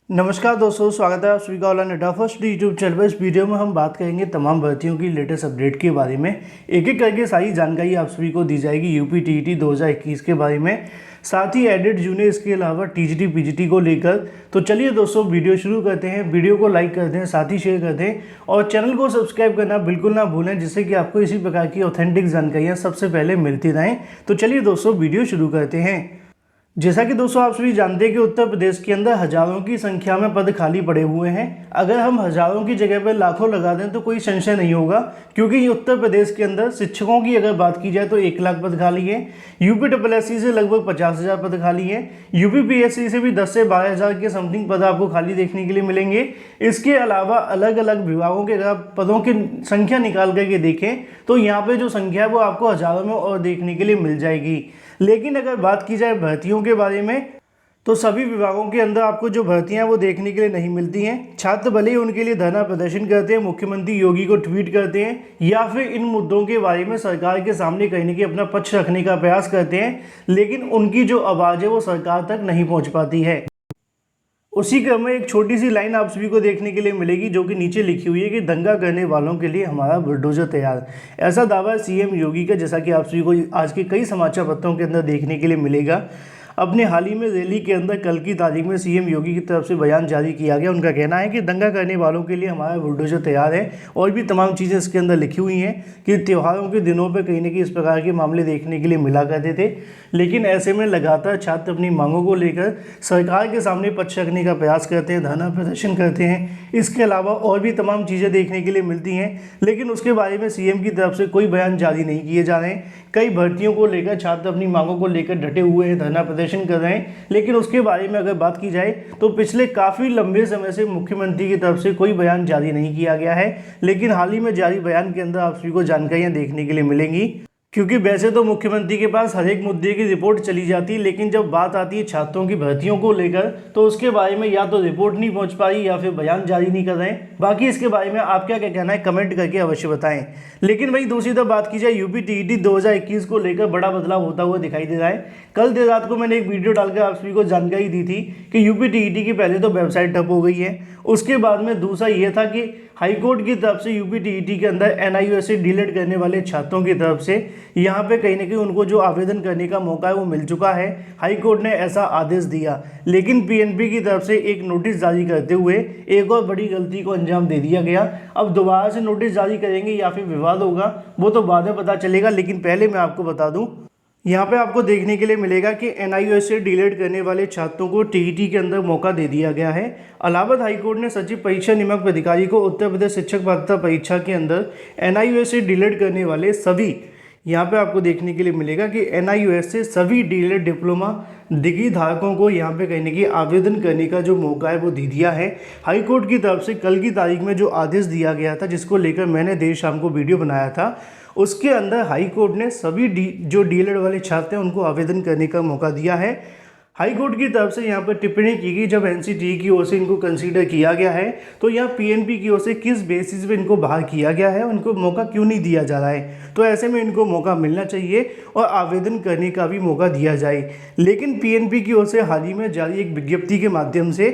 नमस्कार दोस्तों, स्वागत है आप सभी का ऑनलाइन अड्डा फर्स्ट यूट्यूब चैनल पर। इस वीडियो में हम बात करेंगे तमाम भर्तियों की लेटेस्ट अपडेट के बारे में। एक एक करके सारी जानकारी आप सभी को दी जाएगी यूपी टीईटी 2021 के बारे में, साथ ही एडेड जूनियर, इसके अलावा टीजीटी पीजीटी को लेकर। तो चलिए दोस्तों, वीडियो शुरू करते हैं। वीडियो को लाइक कर दें, साथ ही शेयर कर दें और चैनल को सब्सक्राइब करना बिल्कुल ना भूलें, जिससे कि आपको इसी प्रकार की ऑथेंटिक जानकारियाँ सबसे पहले मिलती रहें। तो चलिए दोस्तों, वीडियो शुरू करते हैं। जैसा कि दोस्तों आप सभी जानते हैं कि उत्तर प्रदेश के अंदर हजारों की संख्या में पद खाली पड़े हुए हैं। अगर हम हजारों की जगह पर लाखों लगा दें तो कोई संशय नहीं होगा, क्योंकि उत्तर प्रदेश के अंदर शिक्षकों की अगर बात की जाए तो 1 लाख पद खाली है। यूपी से लगभग 50,000 पद खाली है। यूपीपीएससी से भी 10 से 12,000 के समथिंग पद आपको खाली देखने के लिए मिलेंगे। इसके अलावा अलग अलग विभागों के अगर आप पदों की संख्या निकाल करके देखें तो यहाँ पे जो संख्या है वो आपको हजारों में और देखने के लिए मिल जाएगी। लेकिन अगर बात की जाए भर्तियों के बारे में तो सभी विभागों के अंदर आपको जो भर्तियां वो देखने के लिए नहीं मिलती हैं। छात्र भले ही उनके लिए धरना प्रदर्शन करते हैं, मुख्यमंत्री योगी को ट्वीट करते हैं या फिर इन मुद्दों के बारे में सरकार के सामने कहीं ना कहीं अपना पक्ष रखने का प्रयास करते हैं, लेकिन उनकी जो आवाज़ है वो सरकार तक नहीं पहुँच पाती है। उसी क्रम में एक छोटी सी लाइन आप सभी को देखने के लिए मिलेगी, जो कि नीचे लिखी हुई है कि दंगा करने वालों के लिए हमारा बुलडोजर तैयार। ऐसा दावा है सीएम योगी का, जैसा कि आप सभी को आज के कई समाचार पत्रों के अंदर देखने के लिए मिलेगा। अपने हाल ही में रैली के अंदर कल की तारीख में सीएम योगी की तरफ से बयान जारी किया गया। उनका कहना है कि दंगा करने वालों के लिए हमारा बुलडोजर तैयार है, और भी तमाम चीज़ें इसके अंदर लिखी हुई हैं कि त्योहारों के दिनों पर कहीं ना कहीं इस प्रकार के मामले देखने के लिए मिला करते थे। लेकिन ऐसे में लगातार छात्र अपनी मांगों को लेकर सरकार के सामने पक्ष रखने का प्रयास करते हैं, धरना प्रदर्शन करते हैं। इसके अलावा और भी तमाम चीज़ें देखने के लिए मिलती हैं, लेकिन उसके बारे में सीएम की तरफ से कोई बयान जारी नहीं किए जा रहे हैं। कई भर्तियों को लेकर छात्र अपनी मांगों को लेकर डटे हुए हैं, धरना प्रदर्शन कर रहे हैं, लेकिन उसके बारे में अगर बात की जाए तो पिछले काफ़ी लंबे समय से मुख्यमंत्री की तरफ से कोई बयान जारी नहीं किया गया है। लेकिन हाल ही में जारी बयान के अंदर आप सभी को जानकारियाँ देखने के लिए मिलेंगी, क्योंकि वैसे तो मुख्यमंत्री के पास हर एक मुद्दे की रिपोर्ट चली जाती है, लेकिन जब बात आती है छात्रों की भर्तियों को लेकर तो उसके बारे में या तो रिपोर्ट नहीं पहुंच पाई या फिर बयान जारी नहीं कर रहे हैं। बाकी इसके बारे में आप क्या क्या कहना है कमेंट करके अवश्य बताएं। लेकिन वही दूसरी तरफ बात की जाए, यूपी टीईटी 2021 को लेकर बड़ा बदलाव होता हुआ दिखाई दे रहा है। कल देर रात को मैंने एक वीडियो डालकर आप सभी को जानकारी दी थी कि यूपी टीईटी की पहले तो वेबसाइट ठप हो गई है। उसके बाद में दूसरा ये था कि हाईकोर्ट की तरफ से यूपी टीईटी के अंदर एनआईओएस डिलीट करने वाले छात्रों की तरफ से यहाँ पे कहीं ना कहीं उनको जो आवेदन करने का मौका है वो मिल चुका है। हाईकोर्ट ने ऐसा आदेश दिया, लेकिन पीएनबी की तरफ से एक नोटिस जारी करते हुए एक और बड़ी गलती को अंजाम दे दिया गया। अब दोबारा से नोटिस जारी करेंगे या फिर विवाद होगा वो तो बाद में पता चलेगा, लेकिन पहले मैं आपको बता दूं, यहाँ पे आपको देखने के लिए मिलेगा कि एनआईओएस से डिलीट करने वाले छात्रों को टीईटी के अंदर मौका दे दिया गया है। इलाहाबाद हाईकोर्ट ने सचिव परीक्षा नियामक प्राधिकारी को उत्तर प्रदेश शिक्षक पात्रता परीक्षा के अंदर एनआईओएस से डिलीट करने वाले सभी, यहाँ पे आपको देखने के लिए मिलेगा कि एनआईओएस से सभी डीएलएड डिप्लोमा डिग्री धारकों को यहाँ पे कहीं ना कहीं आवेदन करने का जो मौका है वो दे दिया है। हाईकोर्ट की तरफ से कल की तारीख में जो आदेश दिया गया था, जिसको लेकर मैंने देर शाम को वीडियो बनाया था, उसके अंदर हाईकोर्ट ने सभी जो डीएलएड वाले छात्र हैं उनको आवेदन करने का मौका दिया है। हाईकोर्ट की तरफ से यहाँ पर टिप्पणी की गई, जब एनसीटीई की ओर से इनको कंसीडर किया गया है तो यहाँ पीएनबी की ओर से किस बेसिस पे इनको बाहर किया गया है, उनको मौका क्यों नहीं दिया जा रहा है। तो ऐसे में इनको मौका मिलना चाहिए और आवेदन करने का भी मौका दिया जाए। लेकिन पीएनबी की ओर से हाल ही में जारी एक विज्ञप्ति के माध्यम से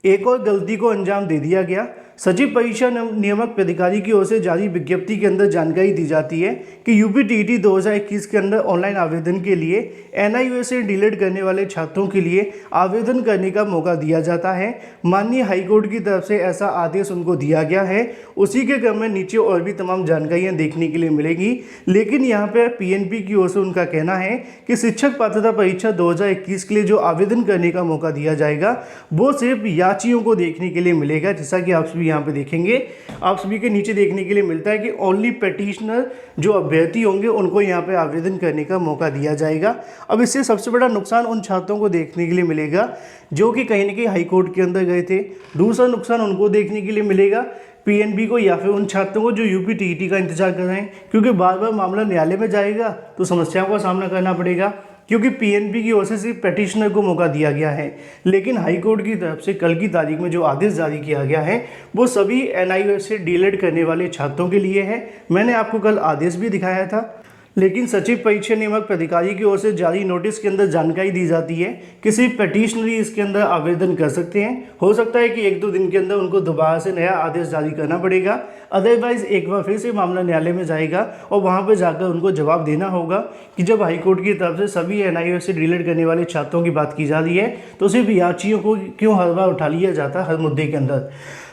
एक और गलती को अंजाम दे दिया गया। सचिव परीक्षा नियामक प्राधिकारी की ओर से जारी विज्ञप्ति के अंदर जानकारी दी जाती है कि यूपी टीईटी 2021 के अंदर ऑनलाइन आवेदन के लिए एनआईओएस से डिलीट करने वाले छात्रों के लिए आवेदन करने का मौका दिया जाता है। माननीय हाईकोर्ट की तरफ से ऐसा आदेश उनको दिया गया है। उसी के क्रम में नीचे और भी तमाम जानकारियाँ देखने के लिए मिलेगी, लेकिन यहाँ पर पीएनबी की ओर से उनका कहना है कि शिक्षक पात्रता परीक्षा 2021 के लिए जो आवेदन करने का मौका दिया जाएगा वो सिर्फ याचियों को देखने के लिए मिलेगा। जैसा कि आप सभी यहाँ पे देखेंगे, आप सभी के नीचे देखने के लिए मिलता है कि ओनली पेटिशनर जो अभ्यर्थी होंगे उनको यहाँ पे आवेदन करने का मौका दिया जाएगा। अब इससे सबसे बड़ा नुकसान उन छात्रों को देखने के लिए मिलेगा जो कि कहीं ना कहीं हाईकोर्ट के अंदर गए थे। दूसरा नुकसान उनको देखने के लिए मिलेगा पीएनबी को या फिर उन छात्रों को जो यूपी टीईटी का इंतजार कर रहे हैं, क्योंकि बार बार मामला न्यायालय में जाएगा तो समस्याओं का सामना करना पड़ेगा, क्योंकि पीएनबी की ओर से सिर्फ पेटिशनर को मौका दिया गया है। लेकिन हाईकोर्ट की तरफ से कल की तारीख में जो आदेश जारी किया गया है वो सभी एनआईओएस से डीएलएड करने वाले छात्रों के लिए है। मैंने आपको कल आदेश भी दिखाया था, लेकिन सचिव परीक्षा नियामक प्राधिकारी की ओर से जारी नोटिस के अंदर जानकारी दी जाती है कि सिर्फ पेटिशनरी इसके अंदर आवेदन कर सकते हैं। हो सकता है कि 1-2 दिन के अंदर उनको दोबारा से नया आदेश जारी करना पड़ेगा, अदरवाइज एक बार फिर से मामला न्यायालय में जाएगा और वहां पर जाकर उनको जवाब देना होगा कि जब हाईकोर्ट की तरफ से सभी NIOS से रिलेट करने वाले छात्रों की बात की जा रही है तो सिर्फ याचियों को क्यों हर बार उठा लिया जाता हर मुद्दे के अंदर।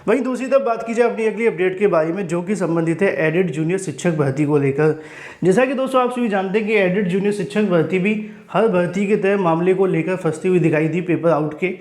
वहीं दूसरी तरफ बात की जाए अपनी अगली अपडेट के बारे में, जो कि संबंधित है एडेड जूनियर शिक्षक भर्ती को लेकर। जैसा कि दोस्तों आप सभी जानते हैं कि एडेड जूनियर शिक्षक भर्ती भी हर भर्ती की तरह मामले को लेकर फंसती हुई दिखाई दी पेपर आउट के।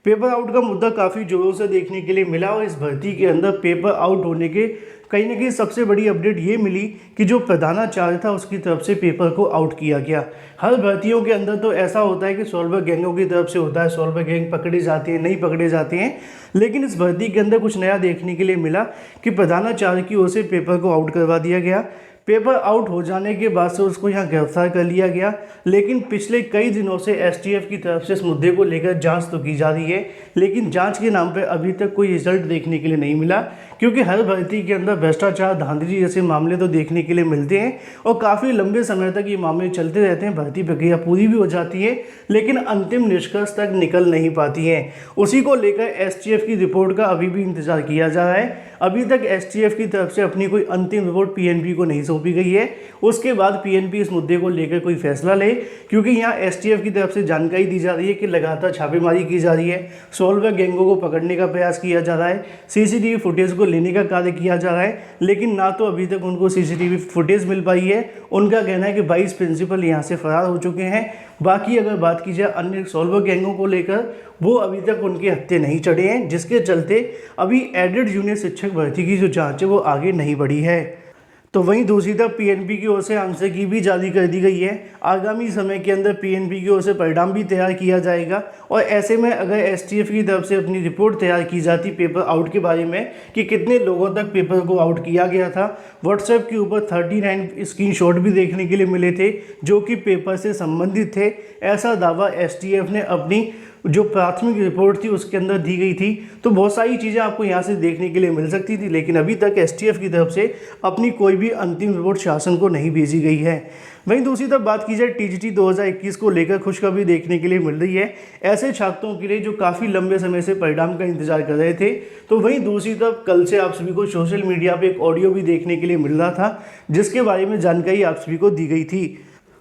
पेपर आउट का मुद्दा काफ़ी जोरों से देखने के लिए मिला और इस भर्ती के अंदर पेपर आउट होने के कहीं ना कहीं सबसे बड़ी अपडेट ये मिली कि जो प्रधानाचार्य था उसकी तरफ से पेपर को आउट किया गया। हर भर्तियों के अंदर तो ऐसा होता है कि सॉल्वर गैंगों की तरफ से होता है, सॉल्वर गैंग पकड़े जाते हैं, नहीं पकड़े जाते हैं, लेकिन इस भर्ती के अंदर कुछ नया देखने के लिए मिला कि प्रधानाचार्य की ओर से पेपर को आउट करवा दिया गया। पेपर आउट हो जाने के बाद से उसको यहाँ गिरफ्तार कर लिया गया, लेकिन पिछले कई दिनों से STF की तरफ से इस मुद्दे को लेकर जांच तो की जा रही है, लेकिन जांच के नाम पर अभी तक कोई रिजल्ट देखने के लिए नहीं मिला, क्योंकि हर भर्ती के अंदर भ्रष्टाचार, धांधली जैसे मामले तो देखने के लिए मिलते हैं और काफ़ी लंबे समय तक ये मामले चलते रहते हैं। भर्ती प्रक्रिया पूरी भी हो जाती है लेकिन अंतिम निष्कर्ष तक निकल नहीं पाती है। उसी को लेकर STF की रिपोर्ट का अभी भी इंतजार किया जा रहा है। अभी तक STF की तरफ से अपनी कोई अंतिम रिपोर्ट PNP को नहीं सौंपी गई है। उसके बाद PNP इस मुद्दे को लेकर कोई फैसला ले, क्योंकि यहाँ STF की तरफ से जानकारी दी जा रही है कि लगातार छापेमारी की जा रही है, सॉल्वर गैंगों को पकड़ने का प्रयास किया जा रहा है, CCTV फुटेज को लेने का कार्य किया जा रहा है, लेकिन ना तो अभी तक उनको CCTV फुटेज मिल पाई है। उनका कहना है कि 22 प्रिंसिपल यहाँ से फरार हो चुके हैं। बाकी अगर बात की जाए अन्य सॉल्वर गैंगों को लेकर, वो अभी तक उनके हत्थे नहीं चढ़े हैं, जिसके चलते अभी एडेड जूनियर शिक्षक भर्ती की जो जांच है वो आगे नहीं बढ़ी है। तो वहीं दूसरी तरफ PNP की ओर से आंसर की भी जारी कर दी गई है। आगामी समय के अंदर PNP की ओर से परिणाम भी तैयार किया जाएगा और ऐसे में अगर STF की तरफ से अपनी रिपोर्ट तैयार की जाती पेपर आउट के बारे में कि कितने लोगों तक पेपर को आउट किया गया था, व्हाट्सएप के ऊपर 39 स्क्रीनशॉट भी देखने के लिए मिले थे जो कि पेपर से संबंधित थे। ऐसा दावा STF ने अपनी जो प्राथमिक रिपोर्ट थी उसके अंदर दी गई थी। तो बहुत सारी चीज़ें आपको यहाँ से देखने के लिए मिल सकती थी, लेकिन अभी तक STF की तरफ से अपनी कोई भी अंतिम रिपोर्ट शासन को नहीं भेजी गई है। वहीं दूसरी तरफ बात की जाए TGT 2021 को लेकर खुशखबरी देखने के लिए मिल रही है ऐसे छात्रों के लिए जो काफ़ी लंबे समय से परिणाम का इंतजार कर रहे थे। तो वहीं दूसरी तरफ कल से आप सभी को सोशल मीडिया पे एक ऑडियो भी देखने के लिए मिल रहा था जिसके बारे में जानकारी आप सभी को दी गई थी,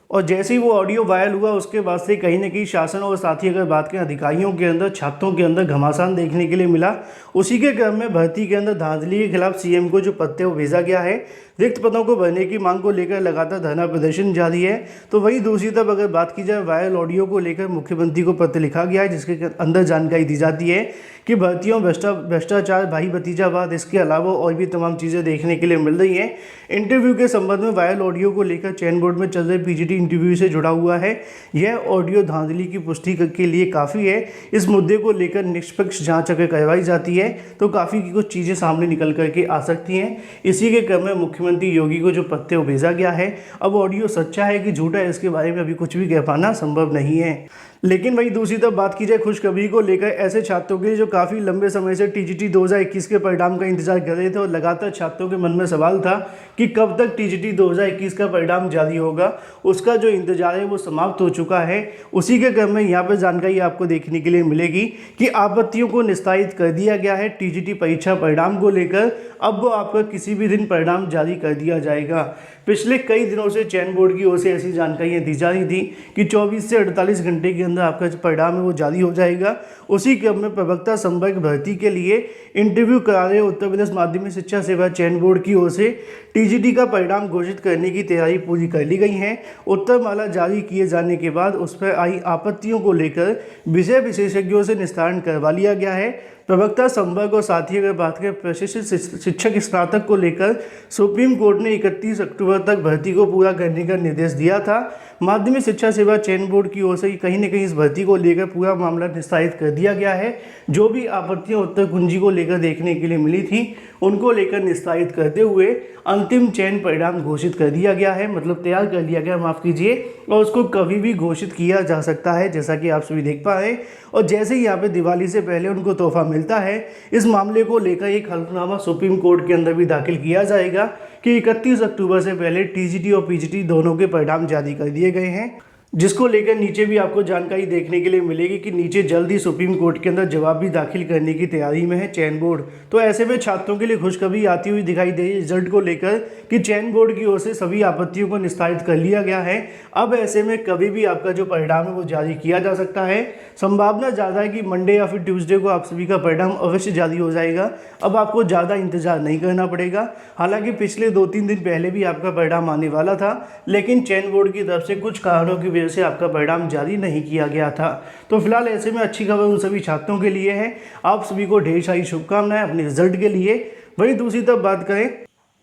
और जैसे ही वो ऑडियो वायरल हुआ उसके बाद से कहीं ना कहीं शासन और साथ ही अगर बात करें अधिकारियों के अंदर, छात्रों के अंदर घमासान देखने के लिए मिला। उसी के क्रम में भर्ती के अंदर धांधली के खिलाफ CM को जो पत्र वो भेजा गया है, रिक्त पदों को भरने की मांग को लेकर लगातार धरना प्रदर्शन जारी है। तो वहीं दूसरी तरफ अगर बात की जाए वायरल ऑडियो को लेकर मुख्यमंत्री को पत्र लिखा गया है जिसके अंदर जानकारी दी जाती है कि भर्तियों भ्रष्टाचार, भाई भतीजावाद, इसके अलावा और भी तमाम चीज़ें देखने के लिए मिल रही हैं। इंटरव्यू के संबंध में वायरल ऑडियो को लेकर चयन बोर्ड में चल रहे PGT इंटरव्यू से जुड़ा हुआ है। यह ऑडियो धांधली की पुष्टि के लिए काफ़ी है। इस मुद्दे को लेकर निष्पक्ष जांच अगर करवाई जाती है तो काफ़ी कुछ चीज़ें सामने निकल करके आ सकती हैं। इसी के क्रम में मुख्यमंत्री योगी को जो पत्र भेजा गया है, अब ऑडियो सच्चा है कि झूठा है इसके बारे में अभी कुछ भी कह पाना संभव नहीं है। लेकिन वहीं दूसरी तरफ बात की जाए खुशखबरी को लेकर ऐसे छात्रों के लिए जो काफ़ी लंबे समय से TGT 2021 के परिणाम का इंतजार कर रहे थे और लगातार छात्रों के मन में सवाल था कि कब तक TGT 2021 का परिणाम जारी होगा, उसका जो इंतजार है वो समाप्त हो चुका है। उसी के क्रम में यहाँ पर जानकारी आपको देखने के लिए मिलेगी कि आपत्तियों को निस्तारित कर दिया गया है TGT परीक्षा परिणाम को लेकर। अब वो आपका किसी भी दिन परिणाम जारी कर दिया जाएगा। पिछले कई दिनों से चयन बोर्ड की ओर से ऐसी जानकारियाँ दी जा रही थी कि 24 से 48 घंटे के अंदर आपका जो परिणाम है वो जारी हो जाएगा। उसी क्रम में प्रवक्ता संवर्ग भर्ती के लिए इंटरव्यू करा रहे उत्तर प्रदेश माध्यमिक शिक्षा सेवा चयन बोर्ड की ओर से TGT का परिणाम घोषित करने की तैयारी पूरी कर ली गई है। उत्तरमाला जारी किए जाने के बाद उस पर आई आपत्तियों को लेकर विषय विशेषज्ञों से निस्तारण करवा लिया गया है। प्रवक्ता संवर्ग और साथ ही अगर बात करें प्रशिक्षित शिक्षक स्नातक को लेकर सुप्रीम कोर्ट ने 31 अक्टूबर तक भर्ती को पूरा करने का निर्देश दिया था। माध्यमिक शिक्षा सेवा चयन बोर्ड की ओर से कहीं न कहीं इस भर्ती को लेकर पूरा मामला निस्तारित कर दिया गया है। जो भी आपत्तियां उत्तर कुंजी को लेकर देखने के लिए मिली थी उनको लेकर निस्तारित करते हुए अंतिम चयन परिणाम घोषित कर दिया गया है, मतलब तैयार कर लिया गया, माफ़ कीजिए। और उसको कभी भी घोषित किया जा सकता है, जैसा कि आप सभी देख पा रहे हैं। और जैसे ही यहाँ पे दिवाली से पहले उनको तोहफा मिलता है, इस मामले को लेकर एक हल्फनामा सुप्रीम कोर्ट के अंदर भी दाखिल किया जाएगा कि 31 अक्टूबर से पहले टीजीटी और पीजीटी दोनों के परिणाम जारी कर दिए गए हैं, जिसको लेकर नीचे भी आपको जानकारी देखने के लिए मिलेगी कि नीचे जल्द ही सुप्रीम कोर्ट के अंदर जवाब भी दाखिल करने की तैयारी में है चयन बोर्ड। तो ऐसे में छात्रों के लिए खुशखबरी आती हुई दिखाई दे रिजल्ट को लेकर कि चयन बोर्ड की ओर से सभी आपत्तियों को निस्तारित कर लिया गया है। अब ऐसे में कभी भी आपका जो परिणाम है वो जारी किया जा सकता है। संभावना ज़्यादा है कि मंडे या फिर ट्यूसडे को आप सभी का परिणाम अवश्य जारी हो जाएगा। अब आपको ज़्यादा इंतजार नहीं करना पड़ेगा। हालांकि पिछले 2-3 दिन पहले भी आपका परिणाम आने वाला था, लेकिन चयन बोर्ड की तरफ से कुछ कारणों की वजह से आपका परिणाम जारी नहीं किया गया था। तो फिलहाल ऐसे में अच्छी खबर उन सभी छात्रों के लिए है। आप सभी को ढेर सारी शुभकामनाएं अपने रिजल्ट के लिए। वहीं दूसरी तरफ बात करें,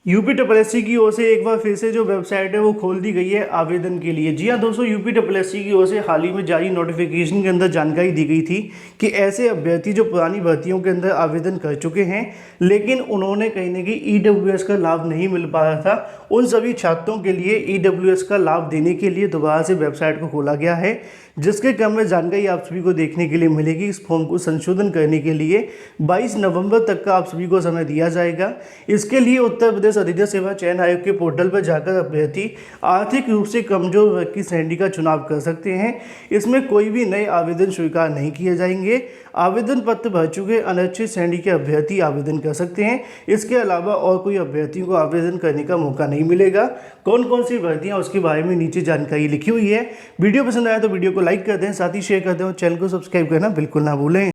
यूपीएससी की ओर से एक बार फिर से जो वेबसाइट है वो खोल दी गई है आवेदन के लिए। जी हाँ दोस्तों, यूपीएससी की ओर से हाल ही में जारी नोटिफिकेशन के अंदर जानकारी दी गई थी कि ऐसे अभ्यर्थी जो पुरानी भर्तियों के अंदर आवेदन कर चुके हैं, लेकिन उन्होंने कहीं ना कहीं ईडब्ल्यूएस का लाभ नहीं मिल पा रहा था, उन सभी छात्रों के लिए ईडब्ल्यूएस का लाभ देने के लिए दोबारा से वेबसाइट को खोला गया है, जिसके क्रम में जानकारी आप सभी को देखने के लिए मिलेगी। इस फॉर्म को संशोधन करने के लिए 22 नवंबर तक का आप सभी को समय दिया जाएगा। इसके लिए उत्तर प्रदेश अधिकृत सेवा चयन आयोग के पोर्टल पर जाकर अभ्यर्थी आर्थिक रूप से कमजोर वर्ग की श्रेणी का चुनाव कर सकते हैं। इसमें कोई भी नए आवेदन स्वीकार नहीं किए जाएंगे। आवेदन पत्र भर चुके अनिश्चित श्रेणी के अभ्यर्थी आवेदन कर सकते हैं। इसके अलावा और कोई अभ्यर्थियों को आवेदन करने का मौका नहीं मिलेगा। कौन कौन सी भर्तियां उसके बारे में नीचे जानकारी लिखी हुई है। वीडियो पसंद आया तो वीडियो को लाइक कर दें, साथ ही शेयर कर दें और चैनल को सब्सक्राइब करना बिल्कुल ना भूलें।